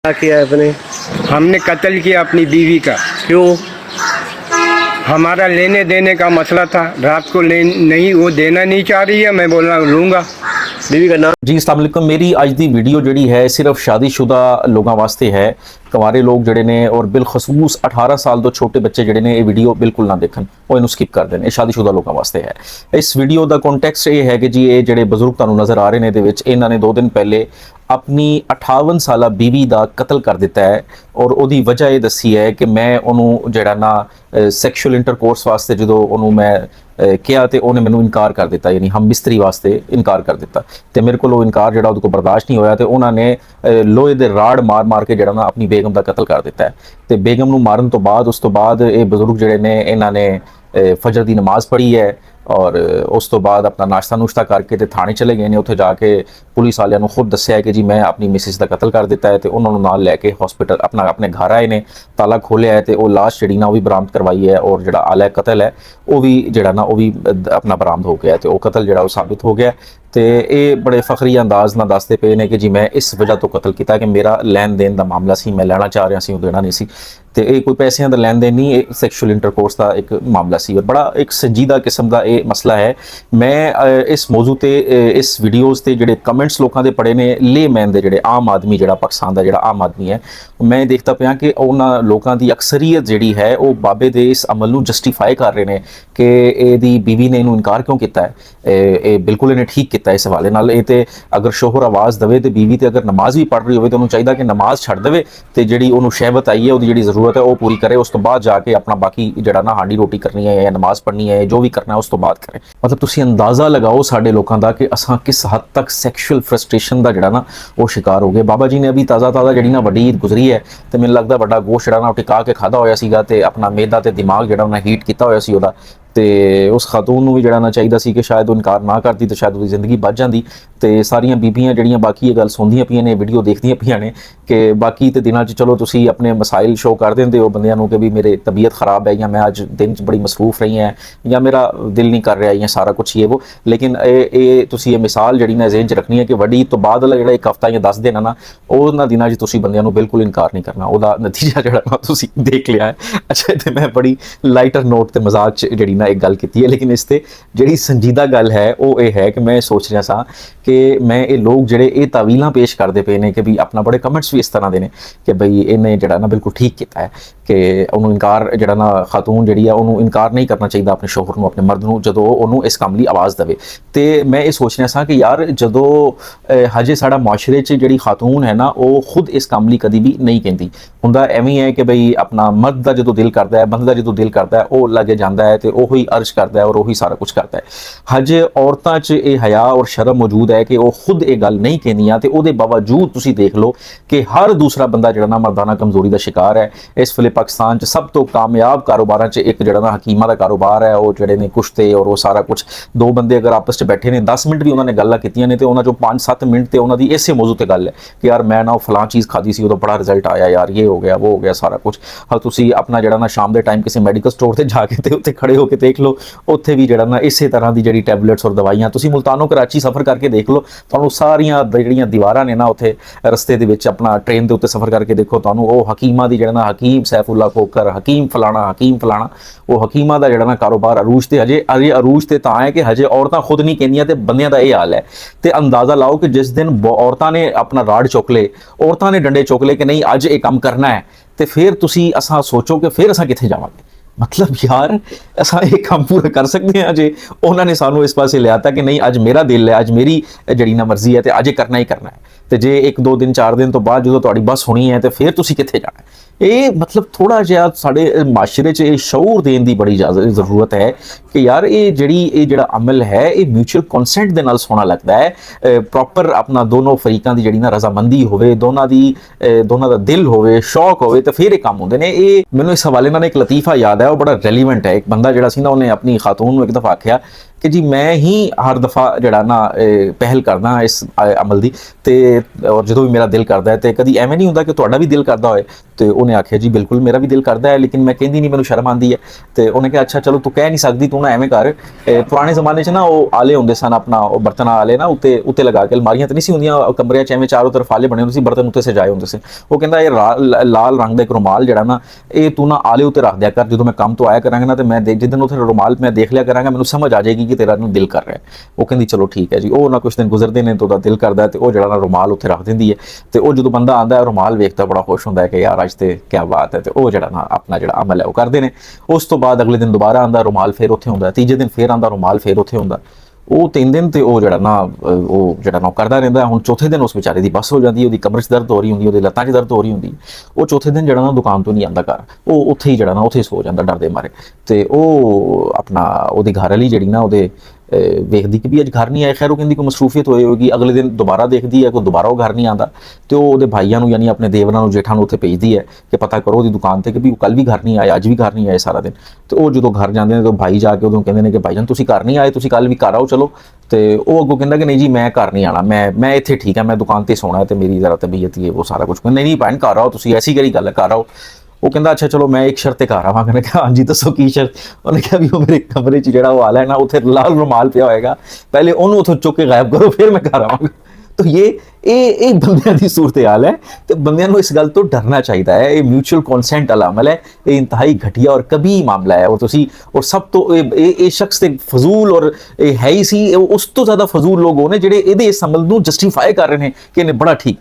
क्या किया है आपने? हमने कत्ल किया अपनी बीवी का। क्यों? हमारा लेने देने का मसला था। रात को ले नहीं, वो देना नहीं चाह रही है, मैं बोलना लूँगा। बीवी का नाम? जी अस्सलाम वालेकुम। मेरी आज दी वीडियो जिहड़ी है सिर्फ शादीशुदा लोगों वास्ते है। कुंवारे लोग जिहड़े ने और बिलखसूस 18 साल तो छोटे बच्चे जिहड़े ने ये वीडियो बिल्कुल ना देखन, वो इनू स्किप कर देन। ये शादीशुदा लोगों वास्ते है। इस वीडियो का कॉन्टेक्स्ट ये है कि जी ये जिहड़े बजुर्ग तुहानू नज़र आ रहे हैं, इन्होंने 2 दिन पहले अपनी 58 साला बीवी का कत्ल कर दिता है और उसकी वजह ये दसी है कि मैं उन्होंने जिहड़ा ना सैक्शुअल इंटरकोर्स वास्ते जो उन्होंने मैं किया तो उन्हें मैनू इनकार कर दिता, यानी हम बिस्तरी वास्ते इनकार कर दिता। तो मेरे को इनकार जो उनको बर्दाश्त नहीं होया तो उन्होंने लोहे दे राड़ मार मार के जो ना अपनी बेगम का कत्ल कर दिता है। तो बेगम नू मारन तो बाद उस तो बाद ये बजुर्ग जिहड़े ने इन्होंने फजर की नमाज पढ़ी है और उस तो बाद अपना नाश्ता नुश्ता करके तो थाने चले गए ने। उत्थे जाके पुलिस वालियां नू खुद दस्सिया है कि जी मैं अपनी मिसिस का कत्ल कर दिता है। तो उन्होंने नाल लैके हॉस्पिटल अपने घर आए ने, ताला खोलिया है तो वो लाश जी ना वो भी बरामद करवाई है और जो आला कत्ल है वो भी जो ना वो भी अपना बरामद हो गया। तो वो कत्ल जो साबित हो गया। तो ये बड़े फखरी अंदाज ना दसते पे ने कि जी मैं इस वजह तो कत्ल किया कि मेरा लैन देन का मामला सी, मैं लैना चाह रहा सी, देना नहीं सी। तो ये कोई पैसों का लैन देन नहीं, एक सैक्शुअल इंटरकोर्स का एक मामला सी और बड़ा एक संजीदा किस्म का ये मसला है। मैं इस मौजू ते इस वीडियोज़ ते जिहड़े कमेंट्स लोगों के पढ़े ने, ले मैन दे जिहड़े आम आदमी जिहड़ा पाकिस्तान का जिहड़ा आम आदमी है, मैं देखता पाया कि उन्होंने लोगों की अक्सरीयत जिहड़ी है वो बाबे दे इस अमल नू जस्टिफाई कर रहे हैं कि इहदी बीवी ने इनू इनकार क्यों किया है। बिल्कुल इन्हें ठीक किया इस हवाले नाल। ये तो अगर शोहर आवाज़ दे तो बीवी तो अगर नमाज भी पढ़ रही हो तो उन्होंने चाहिए कि नमाज छड़ दे तो जी उन्होंने शहबत आई है, वो जी जरूरत है वो पूरी करे। उस तो बाद जाके अपना बाकी जड़ा ना हांडी रोटी करनी है या नमाज पढ़नी है, जो भी करना है उस तो बाद करें। मतलब तुसी अंदाज़ा लगाओ साडे लोगों का कि असां किस हद तक सैक्शुअल फ्रस्ट्रेशन का जड़ा ना वो शिकार हो गए। बाबा जी ने अभी ताज़ा जी ना वड्डी ईद गुजरी है तो मैंने लगता बड़ा गोश्त जड़ा ना टिका के खादा होया सीगा ते अपना मेदा ते दिमाग जड़ा ना हीट किया होया सी ओदा। तो उस खातून नू भी जड़ा ना चाहिए सी कि शायद वो इनकार ना करती तो शायद वो जिंदगी बच जाती। तो सारिया बीबियां जड़ियां बाकी ये गल सुनदियां पियां ने, वीडियो देखदियां पियां ने कि बाकी तो दिनों चलो तुसी अपने मसाइल शो कर देंदे हो बंदियां नू कि भी मेरे तबीयत ख़राब है या मैं अज दिन च बड़ी मसरूफ रही हैं या मेरा दिल नहीं कर रहा या सारा कुछ ये वो। लेकिन ये तुसी ये मिसाल जड़ी ना ज़हन च रखनी है कि वड्डी तो बाद वाला जिहड़ा 1 हफ्ता या 10 दिन है ना, उन्हां दिनां च तुसी बंदियां नू बिल्कुल इनकार नहीं करना। उहदा नतीजा जिहड़ा ना तुसी देख लिया है। अच्छा, तो मैं बड़ी लाइटर नोट ते मजाक च जिहड़ी ना एक गल की है, लेकिन इस ते जिहड़ी संजीदा गल है वो ये है कि मैं सोच रहा सा कि मैं ये लोग जिहड़े ये तावीलां पेश करते पे ने कि भी अपना बड़े कमेंट्स भी इस तरह के कि बई इन्हें जड़ा ना बिल्कुल ठीक किया है कि उन्होंने इनकार जड़ा ना खातून जी है उन्होंने इनकार नहीं करना चाहिए अपने शोहर को, अपने मर्द को जदों उन्होंने इस काम लिए आवाज़ देवे। तो मैं ये सोच रहा सा कि यार जदों हजे साड़ा मुआशरे च जी खातून है ना वो खुद इस काम लिए कभी भी नहीं कहती। हुंदा एवं है कि बई अपना मर्द का जो दिल करता है, बंद का जो दिल करता है वो लगे जाता है तो वही अर्ज करता है और वही सारा कुछ करता है। हजे औरतां च ये हया और शर्म मौजूद है कि वो खुद ये गल नहीं कहनियां ते उहदे बावजूद तुसी देख लो कि हर दूसरा बंदा जिहड़ा ना मर्दाना कमजोरी का शिकार है। इस वेले पाकिस्तान च सब तो कामयाब कारोबारां च एक जिहड़ा ना हकीमा का कारोबार है, वो जिहड़े ने कुश्ते और वो सारा कुछ। 2 बंदे अगर आपस च बैठे ने 10 मिनट भी उन्होंने गल्लां कीतियां ने तो उन्होंने जो 5-7 मिनट तो उन्होंने इसे मौजू ते गल है कि यार मैं ना फलां चीज़ खाधी सी, उदों बड़ा रिजल्ट आया, यार ये हो गया वो हो गया सारा कुछ। हाँ तुसी अपना जिहड़ा ना शाम के टाइम किसी मैडिकल स्टोर से जाके ते उत्थे खड़े होकर देख लो, उत्थे भी जिहड़ा ना इसे तरह की जिहड़ी टैबलेट्स और दवाइयां। तुसी मुल्तानो कराची सफ़र करके देख लो, तुहानू सारियां जिहड़ियां दीवारां ने ना उत्थे रस्ते दे विच अपना ट्रेन के उत्ते सफ़र करके देखो, तुहानू वो हकीमा दी जिहड़ा ना हकीम सैफुल्ला खोकर, हकीम फलाना वो हकीमा का जिहड़ा ना कारोबार अरूज ते हजे अरूज ते तां है कि हजे औरतां खुद नहीं कहंदियां ते बंदियां दा ये हाल है। तो अंदाज़ा लाओ कि जिस दिन औरतां ने अपना राड़ चुक ले, औरतां ने डंडे चुक ले कि नहीं अज ये काम करना है, तो फिर तुसी असां सोचो कि फिर असां कित्थे जावांगे। मतलब यार असां एक काम पूरा कर सकते हैं जे उन्होंने सानू इस पासे लिया था कि नहीं अज मेरा दिल है, अज मेरी जड़ी ना मर्जी है तो अज करना ही करना है। तो जे 1-2 दिन 4 दिन तो बाद जो तुहाडी बस होनी है तो फिर तुसी कित्थे जाना है। ये मतलब थोड़ा जिहा साडे माशरे च शऊर देने की बड़ी ज़रूरत है कि यार ये जिहड़ा अमल है ये म्यूचुअल कंसेंट दे नाल सोहना लगता है। प्रॉपर अपना दोनों फरीकां दी जिहड़ी ना रजामंदी होवे, दोनों दा दिल होवे, शौक होवे तो फिर ये काम होंदे ने। ये मैनूं इस हवाले नाल एक लतीफ़ा याद है, वो बड़ा रेलीवेंट है। एक बंदा जिहड़ा सी ना उन्हें अपनी खातून नूं एक दफ़ा आख्या कि जी मैं ही हर दफ़ा जड़ा ना पहल करदा इस अमल की, और जो भी मेरा दिल करता है तो कभी एवं नहीं होंदा कि तुहाडा भी दिल करता होए ਤੇ ਉਹਨੇ ਆਖਿਆ ਜੀ ਬਿਲਕੁਲ ਮੇਰਾ ਵੀ ਦਿਲ ਕਰਦਾ ਹੈ, ਲੇਕਿਨ ਮੈਂ ਕਹਿੰਦੀ ਨਹੀਂ, ਮੈਨੂੰ ਸ਼ਰਮ ਆਉਂਦੀ ਹੈ। ਤੇ ਉਹਨੇ ਕਿਹਾ ਅੱਛਾ ਚਲੋ ਤੂੰ ਕਹਿ ਨਹੀਂ ਸਕਦੀ, ਤੂੰ ਨਾ ਐਵੇਂ ਕਰ, ਪੁਰਾਣੇ ਜ਼ਮਾਨੇ 'ਚ ਨਾ ਉਹ ਆਲੇ ਹੁੰਦੇ ਸਨ, ਆਪਣਾ ਉਹ ਬਰਤਨਾਂ ਆਲੇ ਨਾ ਉੱਤੇ ਲਗਾ ਕੇ, ਅਲਮਾਰੀਆਂ ਤਾਂ ਨਹੀਂ ਸੀ ਹੁੰਦੀਆਂ ਕਮਰਿਆਂ 'ਚ, ਐਵੇਂ ਚਾਰੋਂ ਤਰਫ ਆਲੇ ਬਣੇ ਹੁੰਦੇ ਸੀ, ਬਰਤਨ ਉੱਤੇ ਸਜਾਏ ਹੁੰਦੇ ਸੀ। ਉਹ ਕਹਿੰਦਾ ਇਹ ਲਾਲ ਰੰਗ ਦਾ ਇੱਕ ਰੁਮਾਲ ਜਿਹੜਾ ਨਾ, ਇਹ ਤੂੰ ਨਾ ਆਲੇ ਉੱਤੇ ਰੱਖ ਦਿਆ ਕਰ, ਜਦੋਂ ਮੈਂ ਕੰਮ ਤੋਂ ਆਇਆ ਕਰਾਂਗਾ ਨਾ, ਤੇ ਮੈਂ ਜਿੱਦਣ ਉੱਥੇ ਰੁਮਾਲ ਮੈਂ ਦੇਖ ਲਿਆ ਕਰਾਂਗਾ, ਮੈਨੂੰ ਸਮਝ ਆ ਜਾਏਗੀ ਕਿ ਤੇਰਾ ਨੂੰ ਦਿਲ ਕਰ ਰਿਹਾ ਹੈ। ਉਹ ਕਹਿੰਦੀ ਚਲੋ ਠੀਕ ਹੈ ਜੀ। ਉਹ ਨਾ ਕੁਛ ਦਿਨ ਗੁਜ਼ਰਦੇ ਨੇ ਤੇ ਉਹਦਾ ਦਿਲ ਕਰਦਾ ਤੇ ਉਹ ਜਿਹੜਾ ਨਾ ਰੁਮਾਲ ਉੱਥੇ ਰੱਖ ਦਿੰਦੀ ਹੈ, ਤੇ ਉਹ ਜਦੋਂ ਬੰਦਾ ਆਉਂਦਾ ਹੈ ਰੁਮਾਲ ਵੇਖਦਾ ਬੜਾ ਖੁਸ਼ ਹੁੰਦਾ ਹੈ ਕਿ ਯਾਰ ਅੱਜ ਤੇ ਕੀ ਬਾਤ ਹੈ, ਤੇ ਉਹ ਜਿਹੜਾ ਨਾ ਆਪਣਾ ਜਿਹੜਾ ਅਮਲ ਹੈ ਉਹ ਕਰਦੇ ਨੇ। ਉਸ ਤੋਂ ਬਾਅਦ ਅਗਲੇ ਦਿਨ ਦੁਬਾਰਾ ਆਉਂਦਾ, ਰੁਮਾਲ ਫੇਰ ਉੱਥੇ ਹੁੰਦਾ, ਤੀਜੇ ਦਿਨ ਫੇਰ ਆਉਂਦਾ, ਰੁਮਾਲ ਫੇਰ ਉੱਥੇ ਹੁੰਦਾ। ਉਹ 3 ਦਿਨ ਤੇ ਉਹ ਜਿਹੜਾ ਨਾ ਕਰਦਾ ਰਹਿੰਦਾ। ਹੁਣ ਚੌਥੇ ਦਿਨ ਉਸ ਵਿਚਾਰੇ ਦੀ ਬੱਸ ਹੋ ਜਾਂਦੀ ਹੈ, ਉਹਦੀ ਕਮਰ 'ਚ ਦਰਦ ਹੋ ਰਹੀ ਹੁੰਦੀ, ਉਹਦੇ ਲੱਤਾਂ 'ਚ ਦਰਦ ਹੋ ਰਹੀ ਹੁੰਦੀ। ਉਹ ਚੌਥੇ ਦਿਨ ਜਿਹੜਾ ਨਾ ਦੁਕਾਨ ਤੋਂ ਨਹੀਂ ਆਉਂਦਾ ਘਰ, ਉਹ ਉੱਥੇ ਹੀ ਜਿਹੜਾ ਨਾ ਉੱਥੇ ਸੋ ਜਾਂਦਾ ਡਰਦੇ ਮਾਰੇ। ਤੇ ਉਹ ਆਪਣਾ ਉਹਦੀ ਘਰ ਵਾਲੀ ਜਿਹੜੀ ਨਾ ਉਹਦੇ ਵੇਖਦੀ ਕਿ ਵੀ ਅੱਜ ਘਰ ਨਹੀਂ ਆਇਆ, ਖੈਰ ਉਹ ਕਹਿੰਦੀ ਕੋਈ ਮਸਰੂਫੀਅਤ ਹੋਈ ਹੋਏਗੀ। ਅਗਲੇ ਦਿਨ ਦੁਬਾਰਾ ਦੇਖਦੀ ਹੈ, ਕੋਈ ਦੁਬਾਰਾ ਉਹ ਘਰ ਨਹੀਂ ਆਉਂਦਾ, ਤੇ ਉਹ ਉਹਦੇ ਭਾਈਆਂ ਨੂੰ ਯਾਨੀ ਆਪਣੇ ਦੇਵਰਾਂ ਨੂੰ, ਜੇਠਾਂ ਨੂੰ ਉੱਥੇ ਭੇਜਦੀ ਹੈ ਕਿ ਪਤਾ ਕਰੋ ਉਹਦੀ ਦੁਕਾਨ ਤੇ ਕਿ ਵੀ ਉਹ ਕੱਲ ਵੀ ਘਰ ਨਹੀਂ ਆਇਆ, ਅੱਜ ਵੀ ਘਰ ਨਹੀਂ ਆਇਆ ਸਾਰਾ ਦਿਨ। ਤੇ ਉਹ ਜਦੋਂ ਘਰ ਜਾਂਦੇ ਨੇ ਤਾਂ ਭਾਈ ਜਾ ਕੇ ਉਦੋਂ ਕਹਿੰਦੇ ਨੇ ਕਿ ਭਾਈਜਾਨ ਤੁਸੀਂ ਘਰ ਨਹੀਂ ਆਏ, ਤੁਸੀਂ ਕੱਲ ਵੀ ਘਰ ਆਓ ਚਲੋ। ਤੇ ਉਹ ਅੱਗੋਂ ਕਹਿੰਦਾ ਕਿ ਨਹੀਂ ਜੀ ਮੈਂ ਘਰ ਨਹੀਂ ਆਣਾ, ਮੈਂ ਇੱਥੇ ਠੀਕ ਹੈ, ਮੈਂ ਦੁਕਾਨ ਤੇ ਸੋਣਾ ਤੇ ਮੇਰੀ ਜ਼ਰਾ ਤਬੀਅਤ ਹੀ ਉਹ ਸਾਰਾ ਕੁਝ। ਨਹੀਂ ਭੈਣ ਘਰ ਆਓ ਤੁਸੀਂ, ਐਸੀ ਕਿਹੜੀ ਗੱਲ ਹੈ, ਘਰ ਆਓ। ਉਹ ਕਹਿੰਦਾ ਅੱਛਾ ਚਲੋ ਮੈਂ ਇੱਕ ਸ਼ਰਤ ਤੇ ਘਰ ਆਵਾਂਗਾ। ਮੈਂ ਕਿਹਾ ਹਾਂਜੀ ਦੱਸੋ ਕੀ ਸ਼ਰਤ? ਉਹਨੇ ਕਿਹਾ ਵੀ ਉਹ ਮੇਰੇ ਕਮਰੇ 'ਚ ਜਿਹੜਾ ਉਹ ਆਲਾ ਹੈ ਨਾ, ਉੱਥੇ ਲਾਲ ਰੁਮਾਲ ਪਿਆ ਹੋਏਗਾ, ਪਹਿਲੇ ਉਹਨੂੰ ਉੱਥੋਂ ਚੁੱਕ ਕੇ ਗਾਇਬ ਕਰੋ, ਫਿਰ ਮੈਂ ਘਰ ਆਵਾਂਗਾ। तो ये ਬੰਦਿਆਂ ਦੀ ਸੂਰਤ ਹਾਲ ਹੈ ਤੇ ਬੰਦਿਆਂ ਨੂੰ ਇਸ ਗੱਲ ਤੋਂ ਡਰਨਾ ਚਾਹੀਦਾ ਹੈ। ਇਹ ਮਿਊਚੁਅਲ ਕੰਸੈਂਟ ਵਾਲਾ ਅਮਲ ਹੈ, ਇਹ ਇੰਤਹਾਈ ਘਟੀਆ ਔਰ ਕਬੀ ਮਾਮਲਾ ਹੈ। ਔਰ ਸਭ ਤੋਂ ਇਹ ਸ਼ਖਸ ਤੇ ਫਜ਼ੂਲ ਔਰ ਇਹ ਹੈ ਹੀ ਸੀ, ਉਸ ਤੋਂ ਜ਼ਿਆਦਾ ਫਜ਼ੂਲ ਲੋਕ ਨੇ ਜਿਹੜੇ ਇਹਦੇ ਇਸ ਅਮਲ ਨੂੰ ਜਸਟੀਫਾਈ ਕਰ ਰਹੇ ਨੇ ਕਿ ਇਹਨੇ ਬੜਾ ਠੀਕ